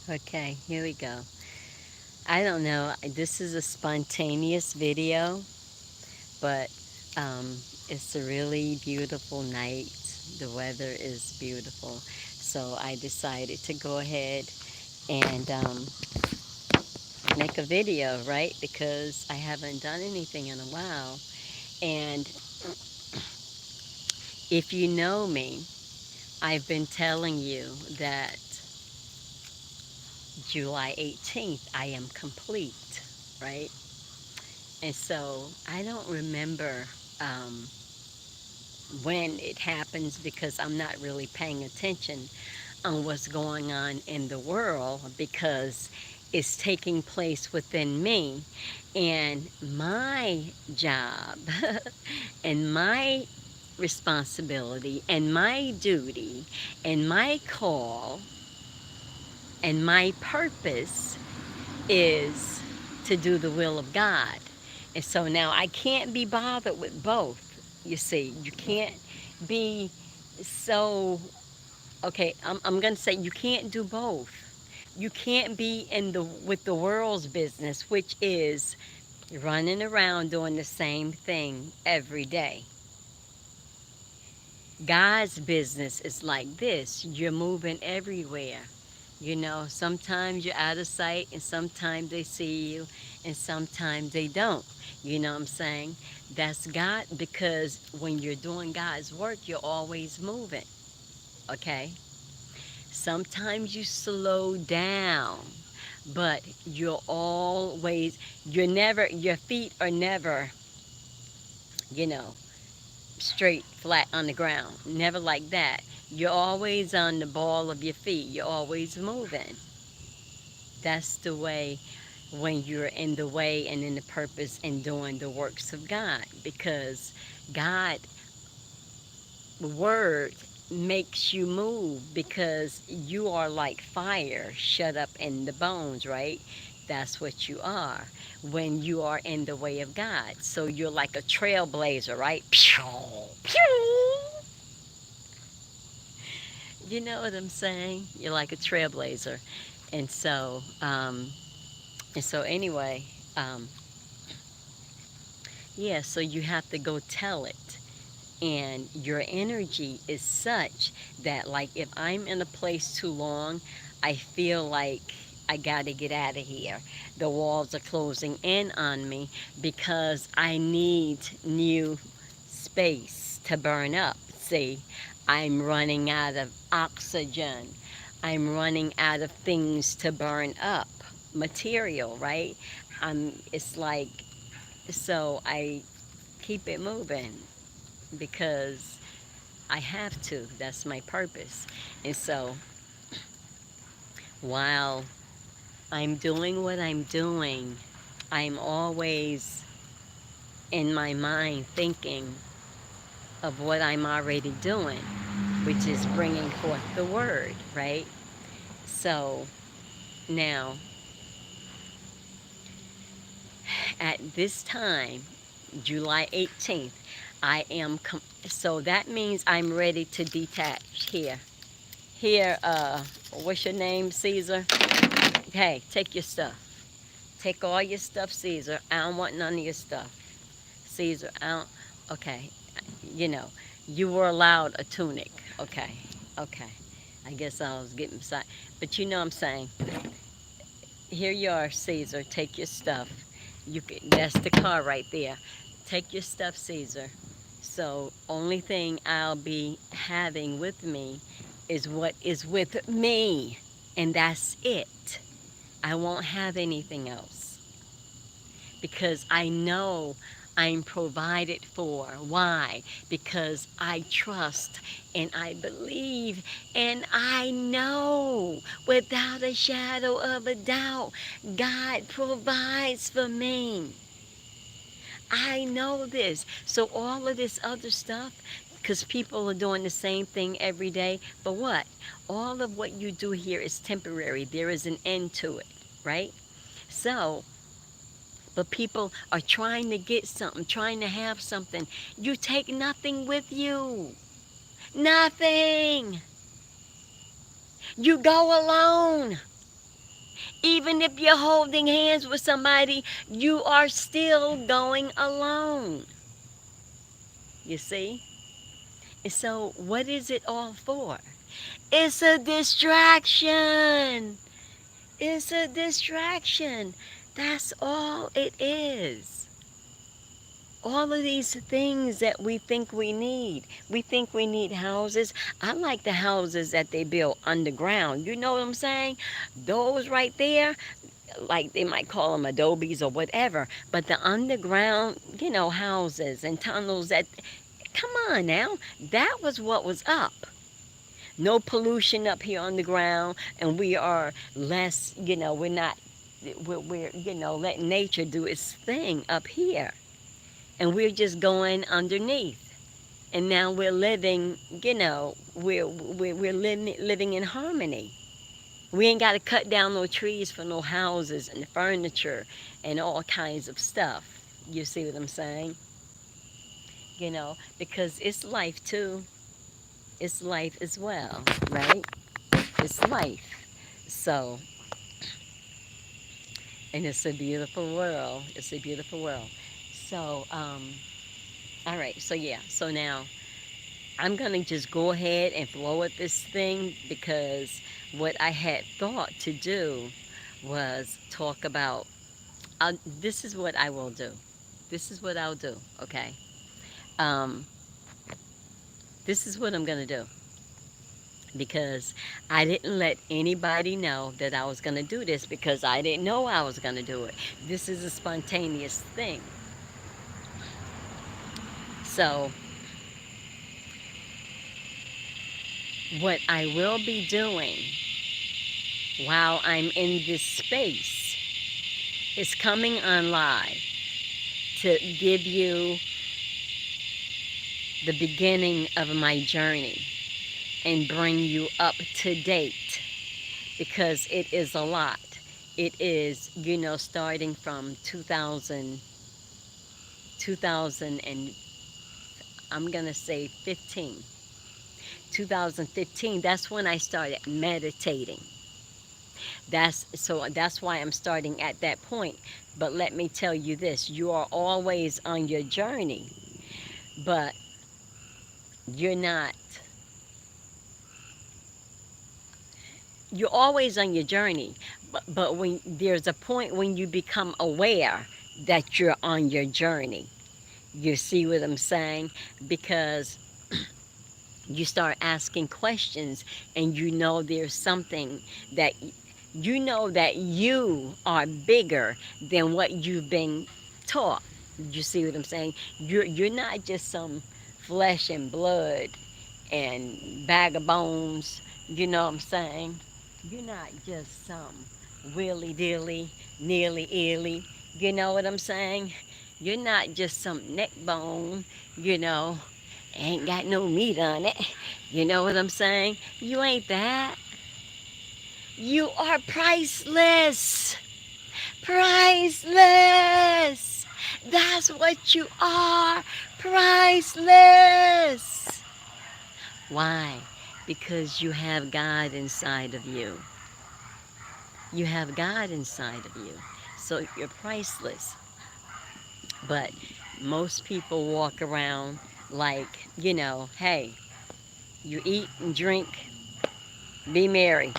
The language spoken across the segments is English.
Okay, here we go. I don't know. This is a spontaneous video, but it's a really beautiful night. The weather is beautiful. So I decided to go ahead and make a video, right? Because I haven't done anything in a while. And if you know me, I've been telling you that July 18th I am complete, right? And so I don't remember um, when it happens because I'm not really paying attention on what's going on in the world because it's taking place within me. And my job and my responsibility and my duty and my call and my purpose is to do the will of God. And so now I can't be bothered with both. You see, you can't be so, okay, I'm going to say you can't do both. You can't be in the with the world's business, which is running around doing the same thing every day. God's business is like this. You're moving everywhere. You know, sometimes you're out of sight and sometimes they see you and sometimes they don't. You know what I'm saying? That's God because when you're doing God's work, you're always moving. Okay? Sometimes you slow down, but your feet are never, you know, straight, flat on the ground. Never like that. You're always on the ball of your feet. You're always moving. That's the way when you're in the way and in the purpose and doing the works of God. Because God, word makes you move because you are like fire shut up in the bones, right? That's what you are when you are in the way of God. So you're like a trailblazer, right? Pew, pew. You know what I'm saying? You're like a trailblazer. And so, anyway, um, yeah, so you have to go tell it. And your energy is such that, like, if I'm in a place too long, I feel like I got to get out of here. The walls are closing in on me because I need new space to burn up. See, I'm running out of oxygen. I'm running out of things to burn up. Material, right? It's like, so I keep it moving because I have to. That's my purpose. And so while I'm doing what I'm doing, I'm always in my mind thinking of what I'm already doing, which is bringing forth the word, right? So now, at this time, July 18th, so that means I'm ready to detach here. Here, what's your name, Caesar? Hey, take your stuff. Take all your stuff, Caesar. I don't want none of your stuff. Caesar, I don't. Okay. You know, you were allowed a tunic. Okay. Okay. I guess I was getting beside. But you know what I'm saying. Here you are, Caesar. Take your stuff. That's the car right there. Take your stuff, Caesar. So, only thing I'll be having with me is what is with me. And that's it. I won't have anything else because I know I'm provided for. Why? Because I trust and I believe and I know without a shadow of a doubt God provides for me. I know this. So all of this other stuff, because people are doing the same thing every day, but what? All of what you do here is temporary. There is an end to it, right? So, but people are trying to get something, trying to have something. You take nothing with you. Nothing. You go alone. Even if you're holding hands with somebody, you are still going alone. You see? And so, what is it all for? It's a distraction. It's a distraction. That's all it is. All of these things that we think we need. We think we need houses. I like the houses that they build underground. You know what I'm saying? Those right there, like they might call them adobes or whatever, but the underground, houses and tunnels that, come on now, that was what was up. No pollution up here on the ground, and we are less, we're not, we're letting nature do its thing up here. And we're just going underneath. And now we're living, we're living in harmony. We ain't got to cut down no trees for no houses and furniture and all kinds of stuff. You see what I'm saying? Because it's life too. It's life as well, right? It's life. So, and it's a beautiful world. It's a beautiful world. So, all right. So yeah. So now I'm gonna just go ahead and flow with this thing because what I had thought to do was talk about. This is what I will do. This is what I'll do. Okay. Um, this is what I'm gonna do because I didn't let anybody know that I was gonna do this because I didn't know I was gonna do it. This is a spontaneous thing. So what I will be doing while I'm in this space is coming on live to give you the beginning of my journey and bring you up to date because it is a lot. It is, starting from 2000 and I'm going to say 2015, that's when I started meditating. That's why I'm starting at that point. But let me tell you this, you are always on your journey, but you're not. You're always on your journey, but when there's a point when you become aware that you're on your journey. You see what I'm saying? Because you start asking questions and there's something that that you are bigger than what you've been taught. You see what I'm saying? You're not just some flesh and blood and bag of bones. You know what I'm saying? You're not just some willy dilly, nearly illy. You know what I'm saying? You're not just some neck bone, ain't got no meat on it. You know what I'm saying? You ain't that. You are priceless. Priceless. That's what you are. Priceless. Why? Because you have God inside of you. You have God inside of you. So you're priceless. But most people walk around like, hey, you eat and drink, be merry,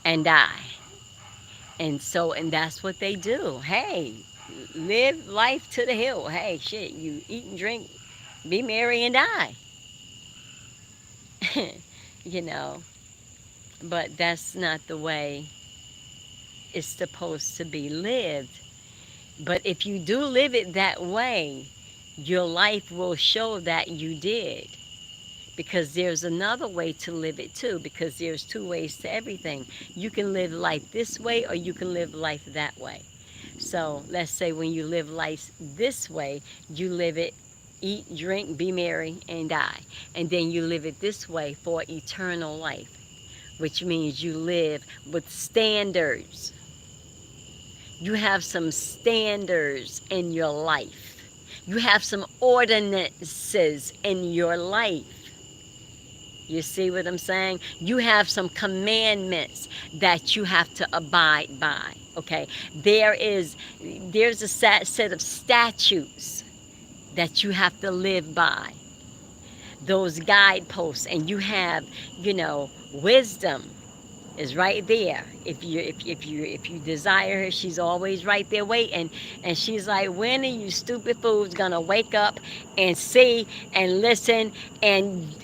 and die. And that's what they do. Hey, live life to the hill. Hey, shit, you eat and drink, be merry, and die. you know, but that's not the way it's supposed to be lived. But if you do live it that way, your life will show that you did. Because there's another way to live it too, because there's two ways to everything. You can live life this way or you can live life that way. So let's say when you live life this way, you live it, eat, drink, be merry, and die. And then you live it this way for eternal life, which means you live with standards. You have some standards in your life. You have some ordinances in your life. You see what I'm saying? You have some commandments that you have to abide by. Okay, there's a set of statutes that you have to live by. Those guideposts, and you have, wisdom is right there. If you desire her, she's always right there waiting. And she's like, when are you stupid fools gonna wake up and see and listen and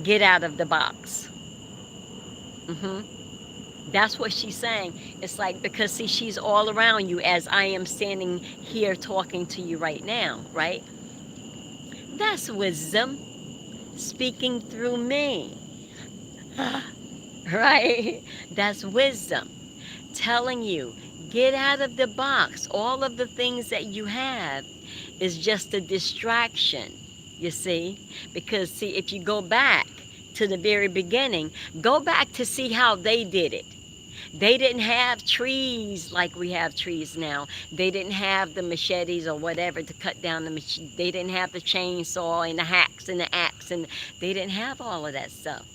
get out of the box? hmm That's what she's saying. It's like, because see, she's all around you as I am standing here talking to you right now, right? That's wisdom speaking through me. Right? That's wisdom telling you, get out of the box. All of the things that you have is just a distraction, you see? Because, see, if you go back to the very beginning, go back to see how they did it. They didn't have trees like we have trees now. They didn't have the machetes or whatever to cut down the machine. They didn't have the chainsaw and the hacks and the axe, and they didn't have all of that stuff.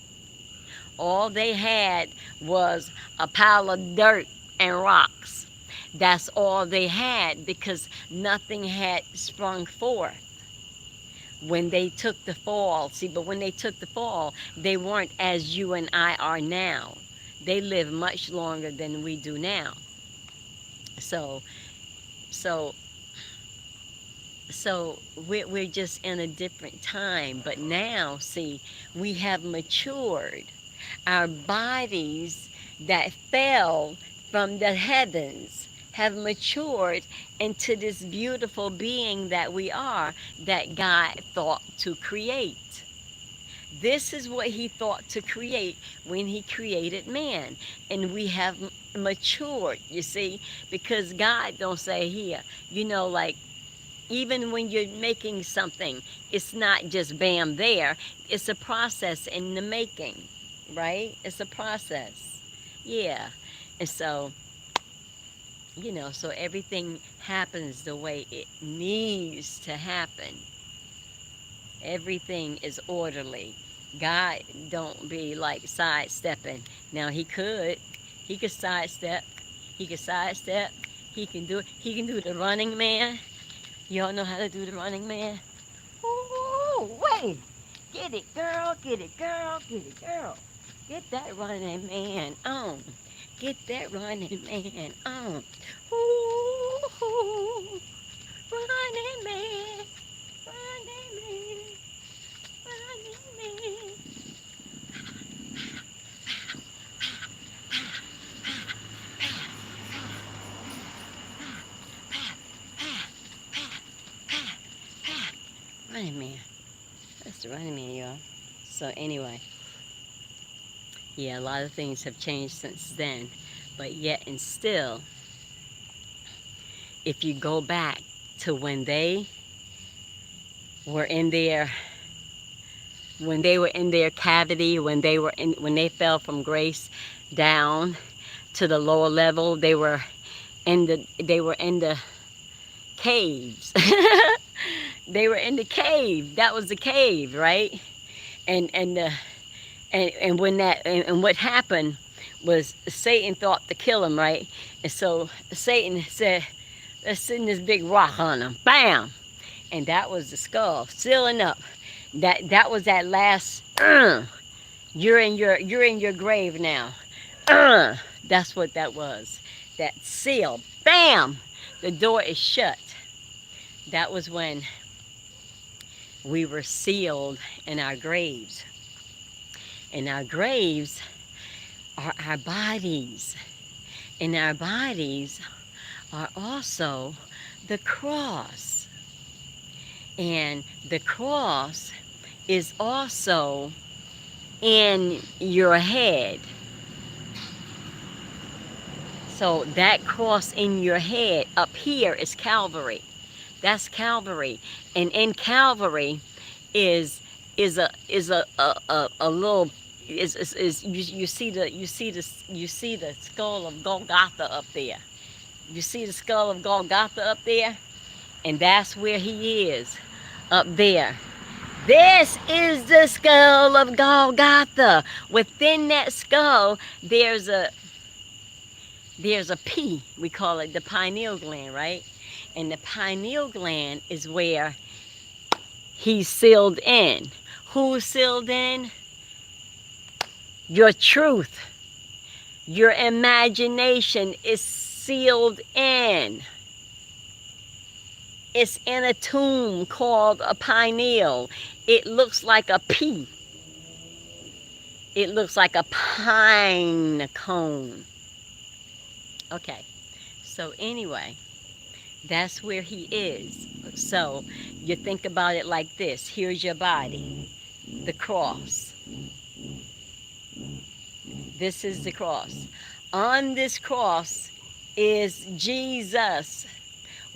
All they had was a pile of dirt and rocks. That's all they had, because nothing had sprung forth when they took the fall. See, but when they took the fall, they weren't as you and I are now. They live much longer than we do now. So, so, so we're just in a different time. But now, see, we have matured. Our bodies that fell from the heavens have matured into this beautiful being that we are, that God thought to create. This is what he thought to create when he created man. And we have matured, you see, because God don't say here, like, even when you're making something, it's not just bam there. It's a process in the making, right? It's a process. Yeah. And so, so everything happens the way it needs to happen. Everything is orderly. God don't be like sidestepping. Now he could sidestep. He could sidestep. He can do it. He can do the running man. Y'all know how to do the running man? Ooh, wait. Get it, girl. Get it, girl. Get it, girl. Get that running man on. Get that running man on. Ooh, running man. Running man. Running man. Running man. That's the running man, y'all. So anyway, yeah, a lot of things have changed since then. But yet and still, if you go back to when they were in their cavity, when they fell from grace down to the lower level, they were in the caves. They were in the cave. That was the cave, right? And what happened was Satan thought to kill him, right? And so Satan said, let's send this big rock on him. Bam! And that was the skull sealing up. That was that last. You're in your grave now. That's what that was. That seal. Bam! The door is shut. That was when we were sealed in our graves. And our graves are our bodies. And our bodies are also the cross. And the cross is also in your head. So that cross in your head up here is Calvary. That's Calvary. And in Calvary is a little you see the skull of Golgotha up there. You see the skull of Golgotha up there? And that's where he is, up there. This is the skull of Golgotha. Within that skull, there's a P. We call it the pineal gland, right? And the pineal gland is where he's sealed in. Who's sealed in? Your truth. Your imagination is sealed in. It's in a tomb called a pineal. It looks like a P. It looks like a pine cone. Okay, so anyway, that's where he is. So you think about it like this. Here's your body, the cross. This is the cross. On this cross is Jesus.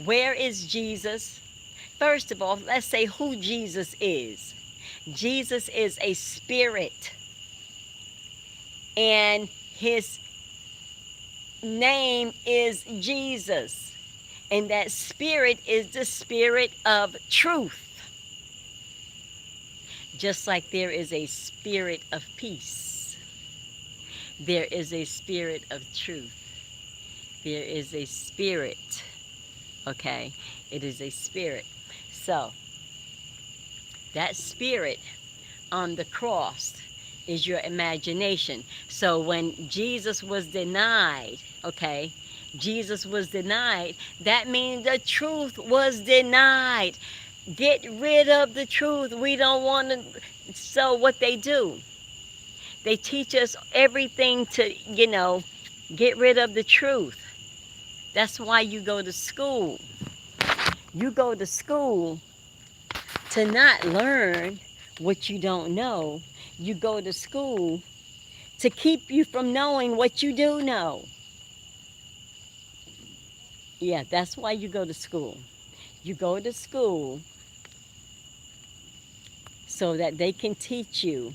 Where is Jesus? First of all, let's say who Jesus is. Jesus is a spirit, and his name is Jesus. And that spirit is the spirit of truth. Just like there is a spirit of peace, there is a spirit of truth. There is a spirit, okay? It is a spirit. So, that spirit on the cross is your imagination. So when Jesus was denied, okay, Jesus was denied, that means the truth was denied. Get rid of the truth. We don't want to. So what they do, they teach us everything to, get rid of the truth. That's why you go to school. You go to school to not learn what you don't know. You go to school to keep you from knowing what you do know. Yeah, that's why you go to school. You go to school so that they can teach you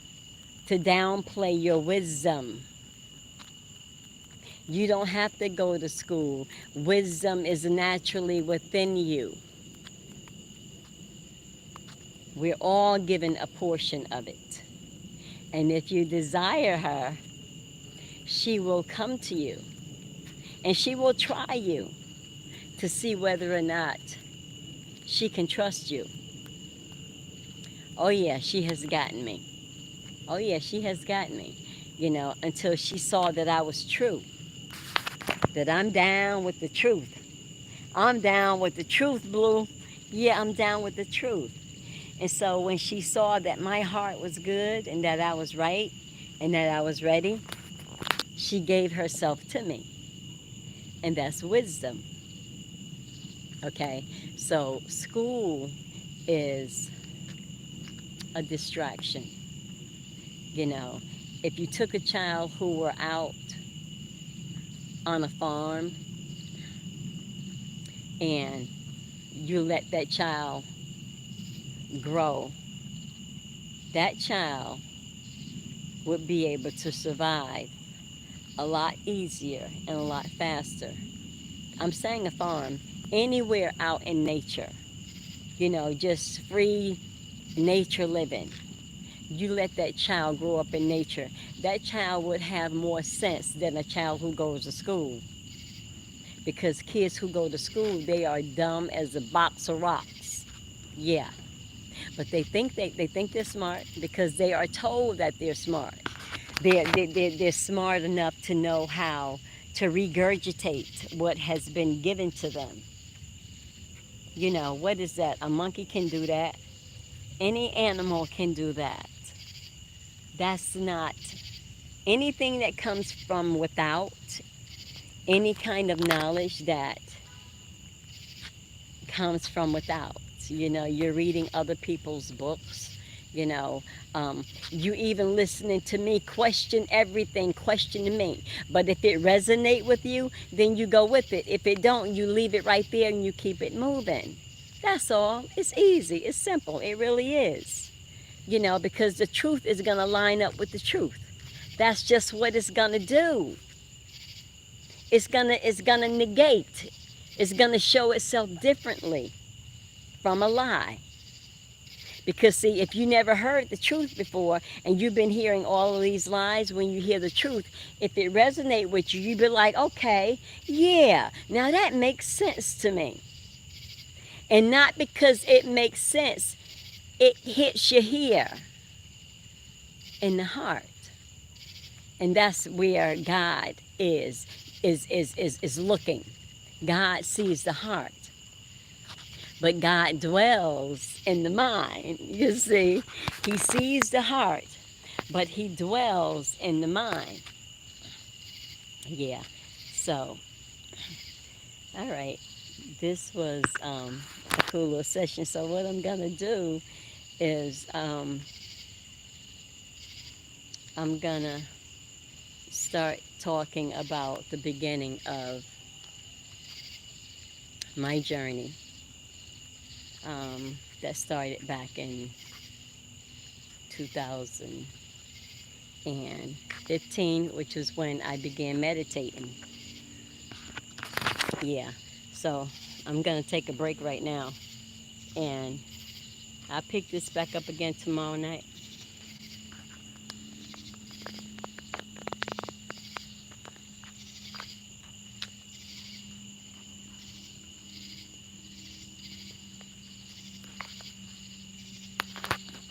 to downplay your wisdom. You don't have to go to school. Wisdom is naturally within you. We're all given a portion of it. And if you desire her, she will come to you. And she will try you to see whether or not she can trust you. Oh yeah, she has gotten me. Oh yeah, she has gotten me. Until she saw that I was true. That I'm down with the truth. I'm down with the truth, Blue. Yeah, I'm down with the truth. And so when she saw that my heart was good and that I was right and that I was ready, she gave herself to me. And that's wisdom. Okay? So school is a distraction. If you took a child who were out on a farm and you let that child grow, that child would be able to survive a lot easier and a lot faster. I'm saying a farm, anywhere out in nature, just free nature living. You let that child grow up in nature, that child would have more sense than a child who goes to school. Because kids who go to school, they are dumb as a box of rocks. Yeah. But they think they're smart because they are told that they're smart. They're smart enough to know how to regurgitate what has been given to them. What is that? A monkey can do that. Any animal can do that. That's not anything that comes from without, any kind of knowledge that comes from without. You're reading other people's books. You even listening to me, question everything, question me. But if it resonate with you, then you go with it. If it don't, you leave it right there and you keep it moving. That's all. It's easy. It's simple. It really is. Because the truth is going to line up with the truth. That's just what it's going to do. It's going to negate. It's going to show itself differently from a lie. Because see, if you never heard the truth before and you've been hearing all of these lies, when you hear the truth, if it resonate with you, you be like, okay, yeah, now that makes sense to me. And not because it makes sense, it hits you here in the heart. And that's where God is looking. God sees the heart. But God dwells in the mind. You see, He sees the heart, but He dwells in the mind. Yeah. So, all right. This was a cool little session. So what I'm gonna do is I'm gonna start talking about the beginning of my journey that started back in 2015, which was when I began meditating. Yeah, so I'm going to take a break right now, and I'll pick this back up again tomorrow night.